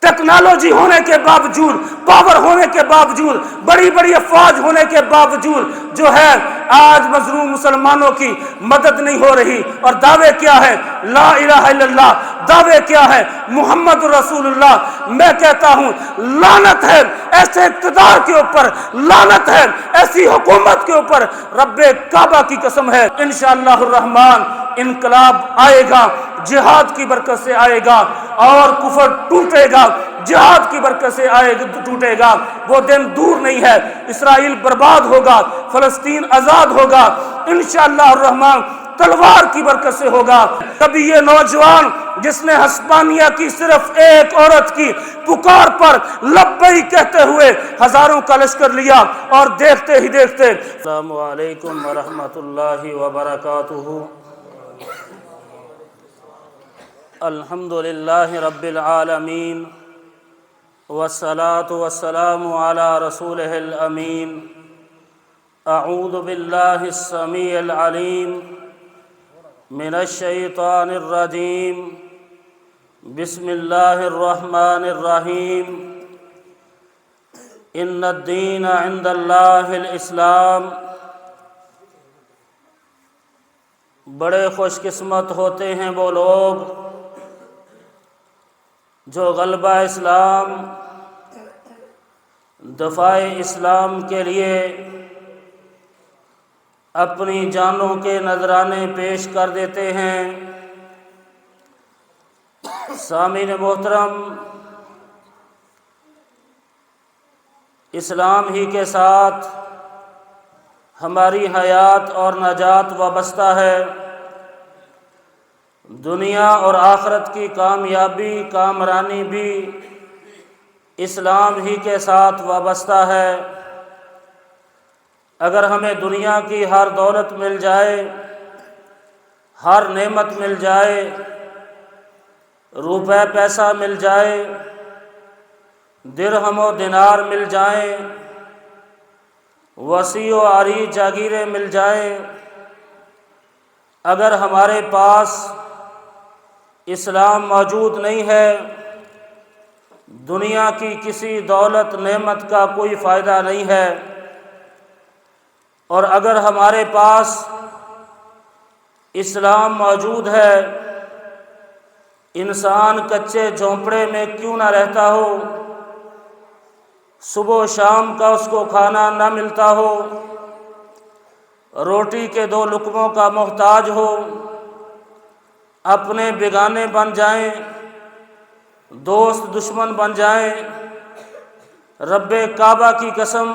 Technology ہونے کے باوجود، پاور ہونے کے باوجود، بڑی بڑی افواج ہونے کے باوجود جو ہے آج مظلوم مسلمانوں کی مدد نہیں ہو رہی۔ اور دعوے کیا ہے؟ لا الہ الا اللہ، دعوے کیا ہے؟ محمد رسول اللہ۔ میں کہتا ہوں لعنت ہے ایسے اقتدار کے اوپر، لعنت ہے ایسی حکومت کے اوپر، رب کعبہ کی قسم ہے انشاءاللہ الرحمن انقلاب آئے گا، جہاد کی برکت سے آئے گا، اور کفر ٹوٹے گا، جہاد کی برکت سے ٹوٹے گا۔ وہ دن دور نہیں ہے، اسرائیل برباد ہوگا، فلسطین آزاد ہوگا انشاءاللہ الرحمن، تلوار کی برکت سے ہوگا۔ کبھی یہ نوجوان جس نے ہسپانیہ کی صرف ایک عورت کی پکار پر لبیک کہتے ہوئے ہزاروں کا لشکر لیا، اور دیکھتے ہی دیکھتے۔ السلام علیکم ورحمۃ اللہ وبرکاتہ۔ الحمد للہ رب العالمین، والصلاة والسلام علی رسولہ الامین۔ اعوذ باللہ السمیع العلیم من الشیطان الرجیم، بسم اللہ الرحمن الرحیم۔ ان الدین عند اللہ الاسلام۔ بڑے خوش قسمت ہوتے ہیں وہ لوگ جو غلبہ اسلام، دفاع اسلام کے لیے اپنی جانوں کے نذرانے پیش کر دیتے ہیں۔ سامعین محترم، اسلام ہی کے ساتھ ہماری حیات اور نجات وابستہ ہے۔ دنیا اور آخرت کی کامیابی، کامرانی بھی اسلام ہی کے ساتھ وابستہ ہے۔ اگر ہمیں دنیا کی ہر دولت مل جائے، ہر نعمت مل جائے، روپے پیسہ مل جائے، درہم و دینار مل جائیں، وسیع و عریض جاگیریں مل جائیں، اگر ہمارے پاس اسلام موجود نہیں ہے، دنیا کی کسی دولت نعمت کا کوئی فائدہ نہیں ہے۔ اور اگر ہمارے پاس اسلام موجود ہے، انسان کچے جھونپڑے میں کیوں نہ رہتا ہو، صبح و شام کا اس کو کھانا نہ ملتا ہو، روٹی کے 2 لقموں کا محتاج ہو، اپنے بیگانے بن جائیں، دوست دشمن بن جائیں، رب کعبہ کی قسم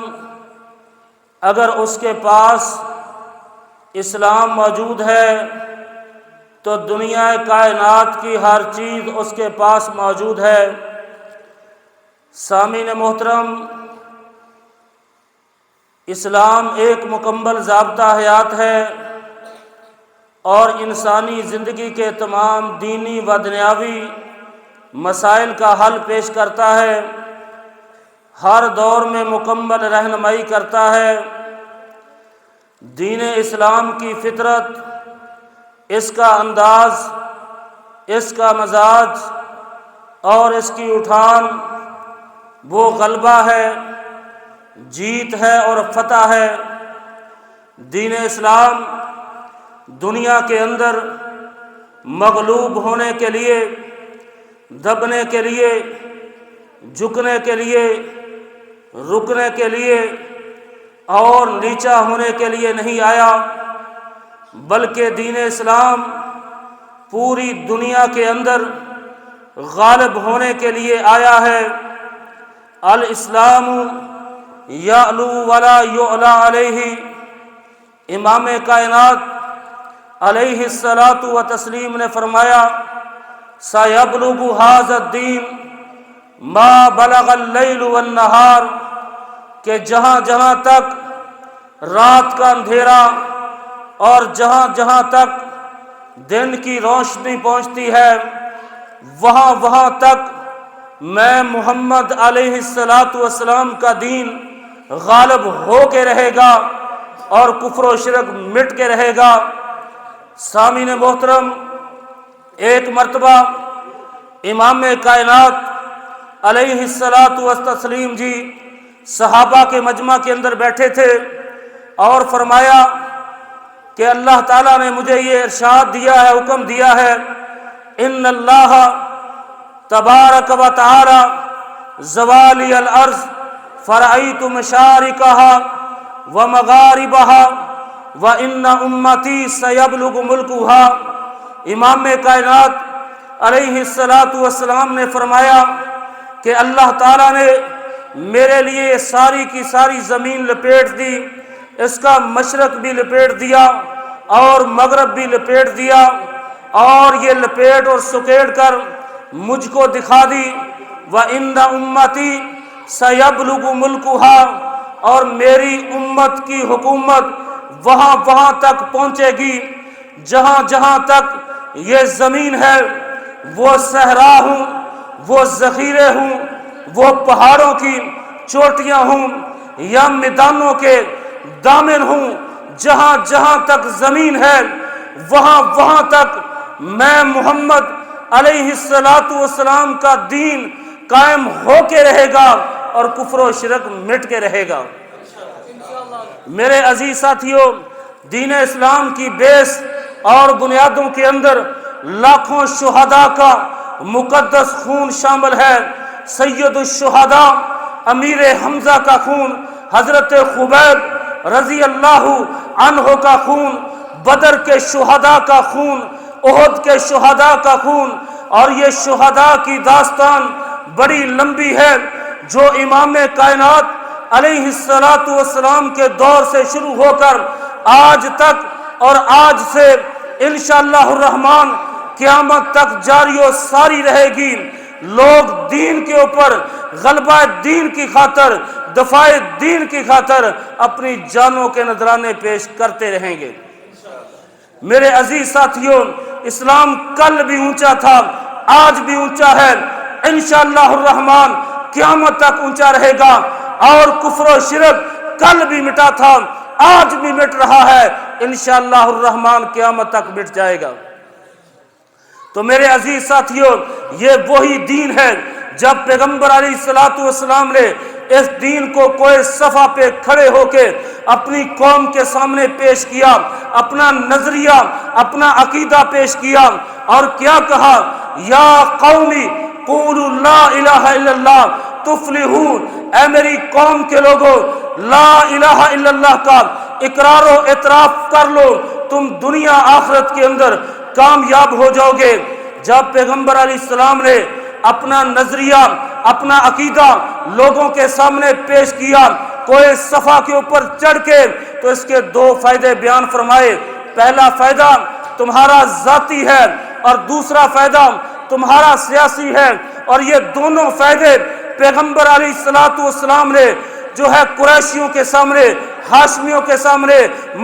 اگر اس کے پاس اسلام موجود ہے تو دنیا کائنات کی ہر چیز اس کے پاس موجود ہے۔ سامعین محترم، اسلام ایک مکمل ضابطہ حیات ہے اور انسانی زندگی کے تمام دینی و دنیاوی مسائل کا حل پیش کرتا ہے، ہر دور میں مکمل رہنمائی کرتا ہے۔ دین اسلام کی فطرت، اس کا انداز، اس کا مزاج اور اس کی اٹھان وہ غلبہ ہے، جیت ہے اور فتح ہے۔ دین اسلام دنیا کے اندر مغلوب ہونے کے لیے، دبنے کے لیے، جھکنے کے لیے، رکنے کے لیے اور نیچا ہونے کے لیے نہیں آیا، بلکہ دین اسلام پوری دنیا کے اندر غالب ہونے کے لیے آیا ہے۔ الاسلام یعلو ولا یعلی علیہ۔ امام کائنات علیہ الصلاۃ والتسلیم نے فرمایا سیبلغ ھذا الدین ما بلغ اللیل والنہار، کہ جہاں جہاں تک رات کا اندھیرا اور جہاں جہاں تک دن کی روشنی پہنچتی ہے، وہاں وہاں تک میں محمد علیہ الصلاۃ والسلام کا دین غالب ہو کے رہے گا اور کفر و شرک مٹ کے رہے گا۔ سامعین محترم، ایک مرتبہ امام کائنات علیہ الصلاۃ والتسلیم جی صحابہ کے مجمع کے اندر بیٹھے تھے اور فرمایا کہ اللہ تعالیٰ نے مجھے یہ ارشاد دیا ہے، حکم دیا ہے، ان اللہ تبارک و تعالی زوالی الارض فرأیت مشارقها ومغاربها وان امتی سیبلغ ملکها۔ امام کائنات علیہ الصلاۃ والسلام نے فرمایا کہ اللہ تعالیٰ نے میرے لیے ساری کی ساری زمین لپیٹ دی، اس کا مشرق بھی لپیٹ دیا اور مغرب بھی لپیٹ دیا، اور یہ لپیٹ اور سکیڑ کر مجھ کو دکھا دی، وَإِنَّ أُمَّتِي سَيَبْلُغُ مُلْكُهَا، اور میری امت کی حکومت وہاں تک پہنچے گی جہاں جہاں تک یہ زمین ہے، وہ صحرا ہوں، وہ ذخیرے ہوں، وہ پہاڑوں کی چوٹیاں ہوں یا میدانوں کے دامن ہوں، جہاں جہاں تک زمین ہے وہاں تک میں محمد علیہ الصلاۃ والسلام کا دین قائم ہو کے رہے گا اور کفر و شرک مٹ کے رہے گا۔ میرے عزیز ساتھیوں، دین اسلام کی بیس اور بنیادوں کے اندر لاکھوں شہداء کا مقدس خون شامل ہے۔ سید الشہداء امیر حمزہ کا خون، حضرت خبیب رضی اللہ عنہ کا خون، بدر کے شہداء کا خون، احد کے شہداء کا خون، اور یہ شہداء کی داستان بڑی لمبی ہے جو امام کائنات علیہ الصلاۃ والسلام کے دور سے شروع ہو کر آج تک اور آج سے انشاءاللہ الرحمن قیامت تک جاری و ساری رہے گی۔ لوگ دین کے اوپر غلبہ دین کی خاطر، دفاع دین کی خاطر اپنی جانوں کے نذرانے پیش کرتے رہیں گے۔ میرے عزیز ساتھیوں، اسلام کل بھی اونچا تھا، آج بھی اونچا ہے، انشاءاللہ الرحمن قیامت تک اونچا رہے گا، اور کفر و شرک کل بھی مٹا تھا، آج بھی مٹ رہا ہے، انشاءاللہ الرحمن قیامت تک مٹ جائے گا۔ تو میرے عزیز ساتھیوں، یہ وہی دین ہے جب پیغمبر علیہ الصلوۃ والسلام نے اس دین کو کوئی صفحہ پہ کھڑے ہو کے اپنی قوم کے سامنے پیش کیا، اپنا نظریہ، اپنا عقیدہ پیش کیا، اور کیا کہا؟ یا قومی قولوا لا الہ الا اللہ تفلحون، اے میری قوم کے لوگوں، لا الہ الا اللہ کا اقرار و اعتراف کر لو، تم دنیا آخرت کے اندر کامیاب ہو جاؤ گے۔ جب پیغمبر علیہ السلام نے اپنا نظریہ، اپنا عقیدہ لوگوں کے سامنے پیش کیا کوئی صفحہ کے اوپر چڑھ کے، تو اس کے دو فائدے بیان فرمائے۔ پہلا فائدہ تمہارا ذاتی ہے اور دوسرا فائدہ تمہارا سیاسی ہے، اور یہ دونوں فائدے پیغمبر علیہ الصلوۃ والسلام نے جو ہے قریشیوں کے سامنے، ہاشمیوں کے سامنے،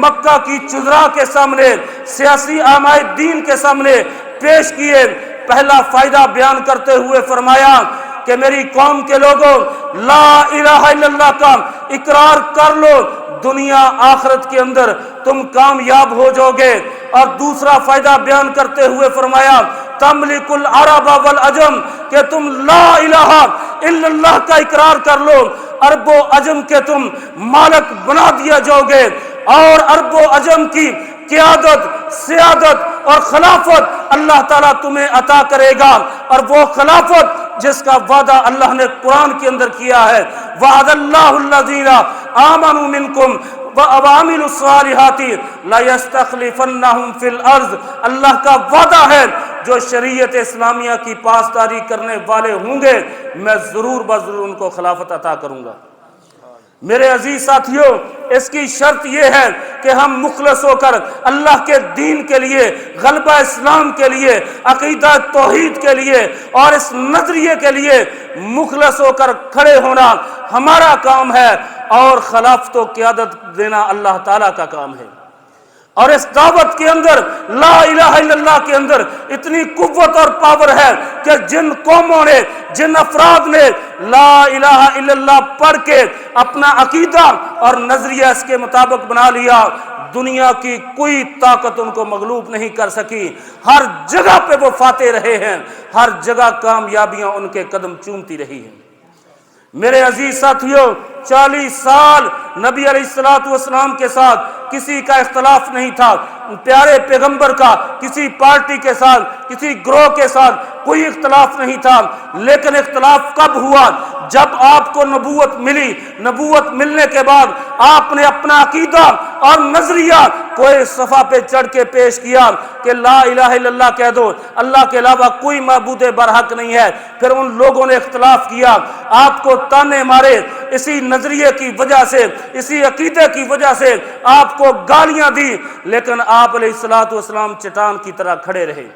مکہ کی چذراء کے سامنے، سیاسی اعمال دین کے سامنے پیش کیے۔ پہلا فائدہ بیان کرتے ہوئے فرمایا کہ میری قوم کے لوگوں، لا الہ الا اللہ کا اقرار کر لو، دنیا آخرت کے اندر تم کامیاب ہو جاؤ گے۔ اور دوسرا فائدہ بیان کرتے ہوئے فرمایا تملک العرب والعجم، کہ تم لا الہ الا اللہ کا اقرار کر لو، عرب و عجم کے تم مالک بنا دیا جاؤ گے، اور عرب و عجم کی قیادت، سیادت اور خلافت اللہ تعالیٰ تمہیں عطا کرے گا، اور وہ خلافت جس کا وعدہ اللہ نے قرآن کے اندر کیا ہے، وعد اللہ الذین آمنوا منکم وعملوا الصالحات لیستخلفنہم فی الارض، اللہ کا وعدہ ہے جو شریعت اسلامیہ کی پاسداری کرنے والے ہوں گے میں ضرور بضرور ان کو خلافت عطا کروں گا۔ میرے عزیز ساتھیوں، اس کی شرط یہ ہے کہ ہم مخلص ہو کر اللہ کے دین کے لیے، غلبہ اسلام کے لیے، عقیدہ توحید کے لیے اور اس نظریے کے لیے مخلص ہو کر کھڑے ہونا ہمارا کام ہے، اور خلافت و قیادت دینا اللہ تعالیٰ کا کام ہے۔ اور اس دعوت کے اندر، لا الہ الا اللہ کے اندر اتنی قوت اور پاور ہے کہ جن قوموں نے، جن افراد نے لا الہ الا اللہ پڑھ کے اپنا عقیدہ اور نظریہ اس کے مطابق بنا لیا، دنیا کی کوئی طاقت ان کو مغلوب نہیں کر سکی، ہر جگہ پہ وہ فاتح رہے ہیں، ہر جگہ کامیابیاں ان کے قدم چومتی رہی ہیں۔ میرے عزیز ساتھیوں، 40 سال نبی علیہ الصلوۃ والسلام کے ساتھ کسی کا اختلاف نہیں تھا، پیارے پیغمبر کا کسی پارٹی کے ساتھ، کسی گروہ کے ساتھ کوئی اختلاف نہیں تھا، لیکن اختلاف کب ہوا؟ جب آپ کو نبوت ملی، نبوت ملنے کے بعد آپ نے اپنا عقیدہ اور نظریہ کوئی صفحہ پہ چڑھ کے پیش کیا کہ لا الہ الا اللہ کہہ دو، اللہ کے علاوہ کوئی معبود برحق نہیں ہے۔ پھر ان لوگوں نے اختلاف کیا، آپ کو تانے مارے، اسی نظریے کی وجہ سے، اسی عقیدے کی وجہ سے آپ کو گالیاں دی، لیکن آپ علیہ الصلوۃ والسلام چٹان کی طرح کھڑے رہے۔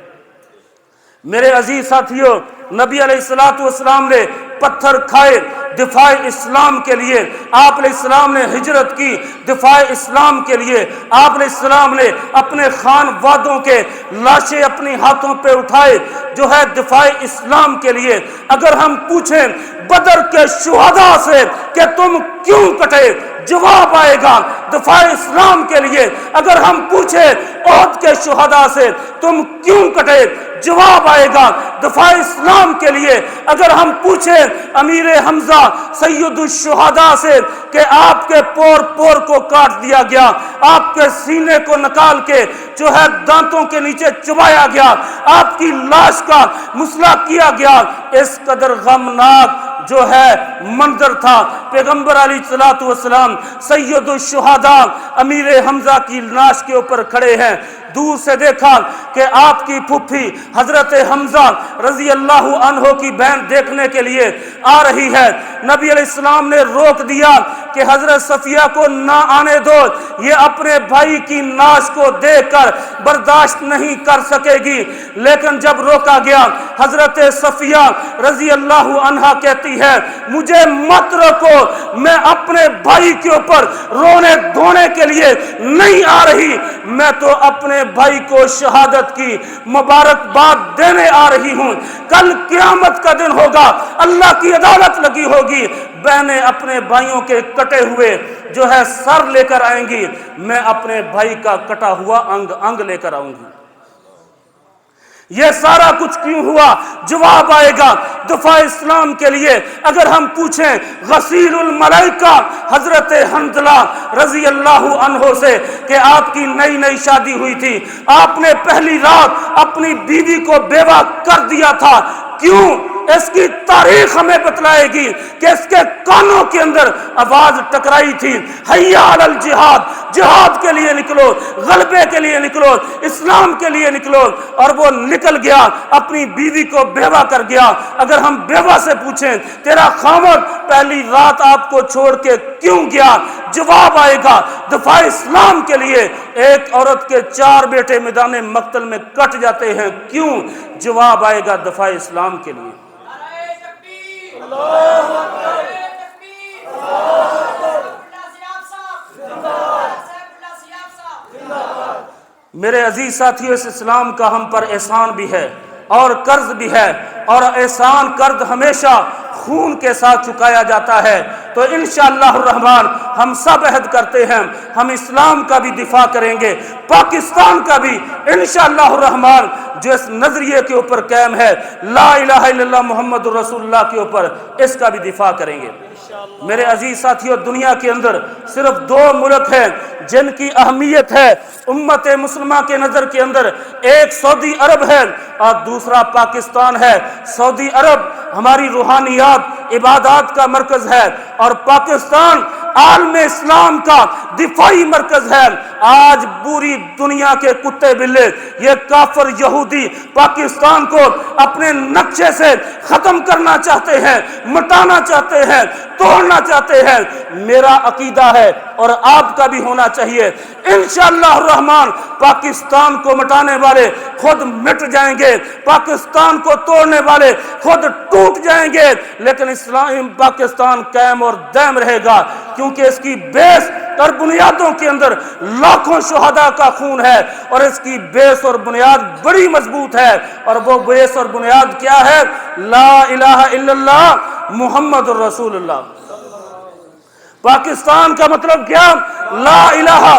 میرے عزیز ساتھیوں، نبی علیہ الصلوۃ والسلام نے پتھر کھائے دفاع اسلام کے لیے، آپ علیہ السلام نے ہجرت کی دفاع اسلام کے لیے، آپ علیہ السلام نے اپنے خان وادوں کے لاشیں اپنی ہاتھوں پہ اٹھائے جو ہے دفاع اسلام کے لیے۔ اگر ہم پوچھیں بدر کے شہداء سے کہ تم کیوں کٹے، جواب آئے گا دفاع اسلام کے لیے۔ اگر ہم پوچھیں احد کے شہداء سے تم کیوں کٹے، جواب آئے گا دفاع اسلام کے لیے۔ اگر ہم پوچھیں امیر حمزہ سید الشہداء سے کہ آپ کے پور پور کو کاٹ دیا گیا، آپ کے سینے کو نکال کے جو ہے دانتوں کے نیچے چبایا گیا، آپ کی لاش کا مسئلہ کیا گیا، اس قدر غمناک جو ہے منظر تھا۔ پیغمبر علیہ الصلوۃ والسلام سید الشہداء امیر حمزہ کی لاش کے اوپر کھڑے ہیں، دور سے دیکھا کہ آپ کی پھوپھی حضرت حمزہ رضی اللہ عنہ کی بہن دیکھنے کے لیے آ رہی ہے۔ نبی علیہ السلام نے روک دیا کہ حضرت صفیہ کو نہ آنے دو، یہ اپنے بھائی کی لاش کو دیکھ کر برداشت نہیں کر سکے گی۔ لیکن جب روکا گیا، حضرت صفیہ رضی اللہ عنہا کہتی ہے مجھے مت روکو، میں اپنے بھائی کے اوپر رونے دھونے کے لیے نہیں آ رہی، میں تو اپنے بھائی کو شہادت کی مبارکباد دینے آ رہی ہوں۔ کل قیامت کا دن ہوگا، اللہ کی عدالت لگی ہوگی، بہنیں اپنے بھائیوں کے کٹے ہوئے جو ہے سر لے کر آئیں گی، میں اپنے بھائی کا کٹا ہوا انگ انگ لے کر آؤں گی۔ یہ سارا کچھ کیوں ہوا؟ جواب آئے گا دفاع اسلام کے لیے۔ اگر ہم پوچھیں غسیل الملائکہ حضرت حنظلہ رضی اللہ عنہ سے کہ آپ کی نئی نئی شادی ہوئی تھی، آپ نے پہلی رات اپنی بیوی کو بیوہ کر دیا تھا، کیوں؟ اس کی تاریخ ہمیں بتلائے گی کہ اس کے کانوں کے اندر آواز ٹکرائی تھی حیا علی الجہاد، جہاد کے لیے نکلو، غلبے کے لیے نکلو، اسلام کے لیے نکلو، اور وہ نکل گیا، اپنی بیوی کو بیوہ کر گیا۔ اگر ہم بیوہ سے پوچھیں تیرا خاوند پہلی رات آپ کو چھوڑ کے کیوں گیا، جواب آئے گا دفاع اسلام کے لیے۔ ایک عورت کے 4 بیٹے میدان مقتل میں کٹ جاتے ہیں، کیوں؟ جواب آئے گا دفاع اسلام کے لیے۔ میرے عزیز ساتھیوں، اس اسلام کا ہم پر احسان بھی ہے اور قرض بھی ہے، اور احسان قرض ہمیشہ خون کے ساتھ چکایا جاتا ہے۔ تو انشاءاللہ الرحمن ہم سب عہد کرتے ہیں ہم اسلام کا بھی دفاع کریں گے، پاکستان کا بھی انشاءاللہ الرحمن جو اس نظریے کے اوپر قائم ہے لا الہ الا اللہ محمد رسول اللہ کے اوپر، اس کا بھی دفاع کریں گے۔ میرے عزیز ساتھیوں، دنیا کے اندر صرف 2 ملک ہیں جن کی اہمیت ہے امت مسلمہ کے نظر کے اندر، ایک سعودی عرب ہے اور دوسرا پاکستان ہے۔ سعودی عرب ہماری روحانیات عبادات کا مرکز ہے، اور پاکستان عالم اسلام کا دفاعی مرکز ہے۔ آج پوری دنیا کے کتے بلے یہ کافر یہودی پاکستان کو اپنے نقشے سے ختم کرنا چاہتے ہیں، مٹانا چاہتے ہیں، توڑنا چاہتے ہیں۔ میرا عقیدہ ہے اور آپ کا بھی ہونا چاہیے، انشاءاللہ الرحمن پاکستان کو مٹانے والے خود مٹ جائیں گے، پاکستان کو توڑنے والے خود ٹوٹ جائیں گے، لیکن اسلام پاکستان قائم اور دائم رہے گا، کیونکہ اس کی بیس اور بنیادوں کے اندر لاکھوں شہداء کا خون ہے، اور اس کی بیس اور بنیاد بڑی مضبوط ہے، اور وہ بیس اور بنیاد کیا ہے؟ لا الہ الا اللہ محمد رسول اللہ۔ پاکستان کا مطلب کیا؟ لا الہ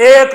1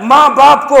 ماں باپ کو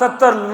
70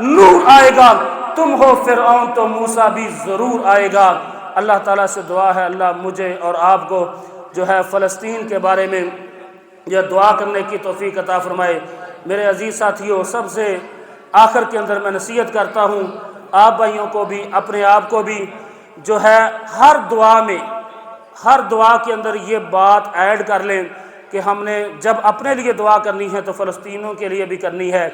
نور آئے گا۔ تم ہو فرعون تو موسیٰ بھی ضرور آئے گا۔ اللہ تعالیٰ سے دعا ہے اللہ مجھے اور آپ کو جو ہے فلسطین کے بارے میں یہ دعا کرنے کی توفیق عطا فرمائے۔ میرے عزیز ساتھیوں، سب سے آخر کے اندر میں نصیحت کرتا ہوں آپ بھائیوں کو بھی، اپنے آپ کو بھی، جو ہے ہر دعا میں، ہر دعا کے اندر یہ بات ایڈ کر لیں کہ ہم نے جب اپنے لیے دعا کرنی ہے تو فلسطینوں کے لیے بھی کرنی ہے،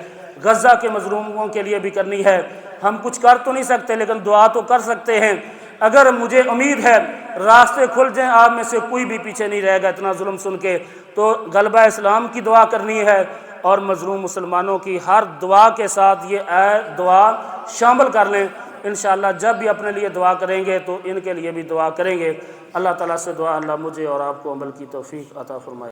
غزہ کے مظلوموں کے لیے بھی کرنی ہے۔ ہم کچھ کر تو نہیں سکتے لیکن دعا تو کر سکتے ہیں۔ اگر مجھے امید ہے راستے کھل جائیں، آپ میں سے کوئی بھی پیچھے نہیں رہے گا اتنا ظلم سن کے، تو غلبہ اسلام کی دعا کرنی ہے اور مظلوم مسلمانوں کی ہر دعا کے ساتھ یہ دعا شامل کر لیں۔ انشاءاللہ جب بھی اپنے لیے دعا کریں گے تو ان کے لیے بھی دعا کریں گے۔ اللہ تعالیٰ سے دعا اللہ مجھے اور آپ کو عمل کی توفیق عطا فرمائے۔